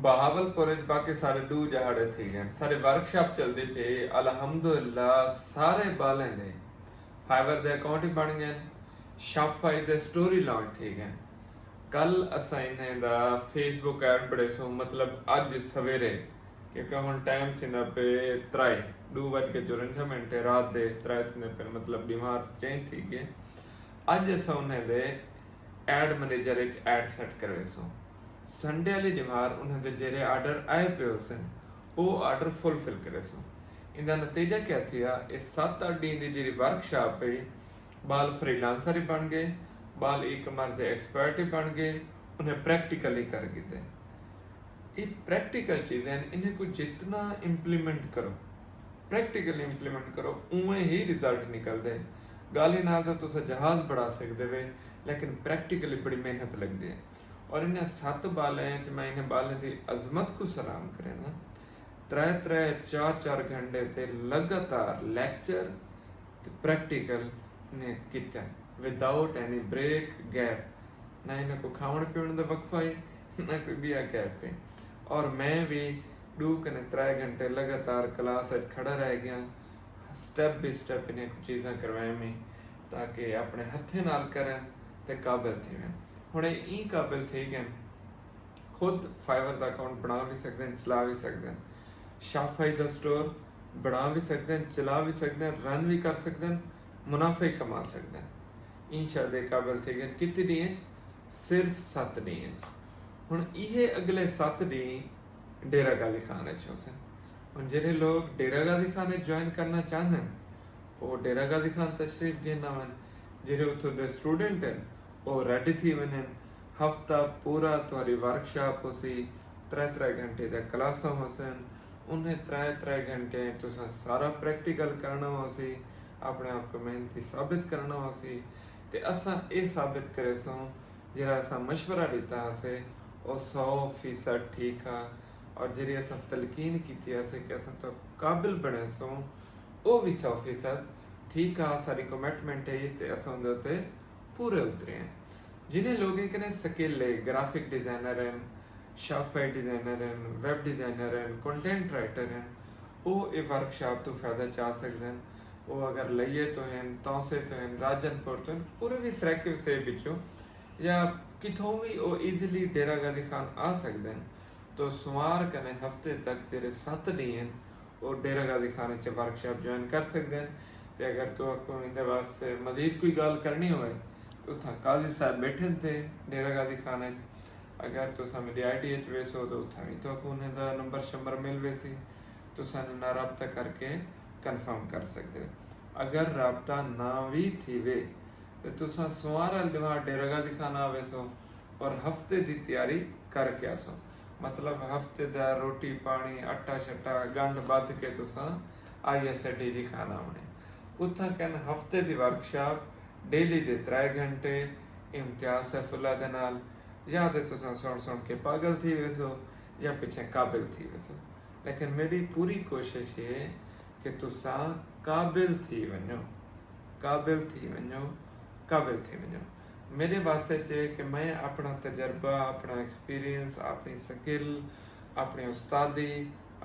बहावलपुर बाकी सारे डू जहाड़े थी गए सारे वर्कशॉप चलती पे अलहमदुलिल्लाह सारे बालें दे फाइवर दे अकाउंट ही बन गए शॉपफाई दे स्टोरी लॉन्च थी गए कल असा इन्हें दा फेसबुक ऐड बड़े सो मतलब अज सवेरे क्योंकि हुन टाइम थींदा पे 3:54 रात दे 3 थींदे पे मतलब बीमार चेंज थी गए अज असा उन्हें they add manager which ad set करवे सो संडे वाली डिमार उन्होंने जेरे आर्डर आए पे सन वो आर्डर फुलफिल करे सो इनका नतीजा क्या थी ये 7-8 दिन की जी वर्कशॉप है बाल फ्रीलांसर ही बन गए बाल ई कॉमर्स के एक्सपर्ट ही बन गए उन्हें प्रैक्टिकली कर गए ये प्रैक्टिकल चीज़ें इन्हें को जितना इंप्लीमेंट करो प्रैक्टिकली इंप्लीमेंट करो उवें ही रिजल्ट निकलते गाली नाल तो तुस जहाज बढ़ा सकते वे लेकिन प्रैक्टिकली बड़ी मेहनत लगती है और इन्हें 7 बालें मैं इन्हें बालें की अजमत को सलाम करें 3-4 घंटे ते लगातार लेक्चर प्रैक्टिकल ने किया विदाउट एनी ब्रेक गैप ना इन्हें को खावन पीवन का वक्फा है ना कोई भी गैप है और मैं भी 2-3 घंटे लगातार क्लास खड़ा रह गया स्टेप बाय स्टेप इन्हें कुछ चीज़ें करवाएं में ताकि अपने हथे नाल करें ते काबिल थी मैं हुणे ई काबिल थे गए खुद फाइवर का अकाउंट बना भी सकते हैं चला भी सकते हैं शॉपफाई का स्टोर बना भी सकते हैं चला भी सकते हैं रन भी कर सकते हैं मुनाफे कमा सकते हैं इंशाअल्लाह काबिल थे गए कितने दिन सिर्फ 7 दिन हुण ये अगले 7 दिन डेरा गाजी खान सन हुण जेरे लोग डेरा गाजी खान ज्वाइन करना चाहते हैं वो डेरा गाजी खान तशरीफ घेना वन जेरे उतो दे स्टूडेंट हैं और रेडी थी वञनि हफ्ता पूरा तुम्हारी वर्कशॉप होसी 3 घंटे दा क्लासां होसन उन्हें 3 घंटे तुसां सारा प्रैक्टिकल करना होसी अपने आप को मेहनती साबित करना होसी ते असां ये साबित करे सो जरा असां मशवरा दिता हसे और 100% ठीक है और जरी असां तलकीन की हसे कि असां तो काबिल बने सो वो भी 100% ठीक है सारी कमिटमेंट है ते असां उहदे ते पूरे उतरे हैं जिन्हें लोग कने स्किल है ग्राफिक डिजाइनर हैं शॉपफाई डिजाइनर हैं वेब डिजाइनर हैं कंटेंट राइटर हैं वो ये वर्कशॉप तो फायदा चाह सकते हैं वो अगर लइए तो हैं तौसे तो हैं राजनपुर तो हैं पूरे भी सराके से बिचो या कितों भी वो इजीली डेरा गाजी खान आ सकते हैं तो सुमार कने हफ्ते तक तेरे 7 दिन और डेरा गाजी खान च वर्कशॉप ज्वाइन कर सकते हैं ते अगर तो आपको इनके वास्ते मजीद कोई गल करनी हो उतना काजी साहब बैठे थे डेरा गाजी खाने अगर तो मेरी ID वेसो तो उतना भी तो उन्हें दा नंबर शंबर मिल वैसी तो ना रबता करके कंफर्म कर सकते अगर रबता ना भी थी वे तो तुसा सुमार डेरा गाजी खाना वेसो और हफ्ते की तैयारी करके आसो मतलब हफ्ते दा रोटी पानी आटा शटा गंढ बध के तुसा ISAT जी खाना होने उतना कन हफ्ते की वर्कशॉप डेली दे 3 घंटे इम्तियाज सैफुल्ला दे नाल या तो तुसां सुन के पागल थी वैसो या पीछे काबिल थी वैसो लेकिन मेरी पूरी कोशिश है कि तुसां काबिल थी वञो काबिल थी वञो काबिल थी वञो मेरे वास्ते चे कि मैं अपना तजर्बा अपना एक्सपीरियंस अपनी स्किल अपनी उस्तादी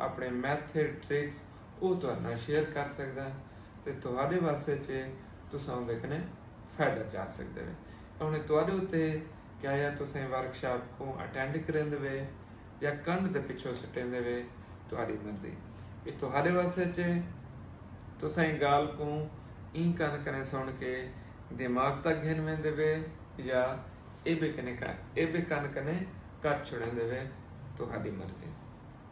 अपने मैथड ट्रिक्स वो तुहाडे शेयर कर सकदा ते तुहाडे वास्ते चे तुसां उहदे कने फायदा चाह सकते हो उन्हें तुहाडे उत्ते क्या या तुसें वर्कशॉप को अटेंड करेंदे वे या कंध दे पिछो सटेंदे वे तुहाडी मर्जी ये तुहाडे वास्ते चे तुसें गाल को ई कन कने सुन के दिमाग तक घेन वेंदे वे या ए बे कन कने कर छुड़ेंदे वे तुहाडी मर्जी।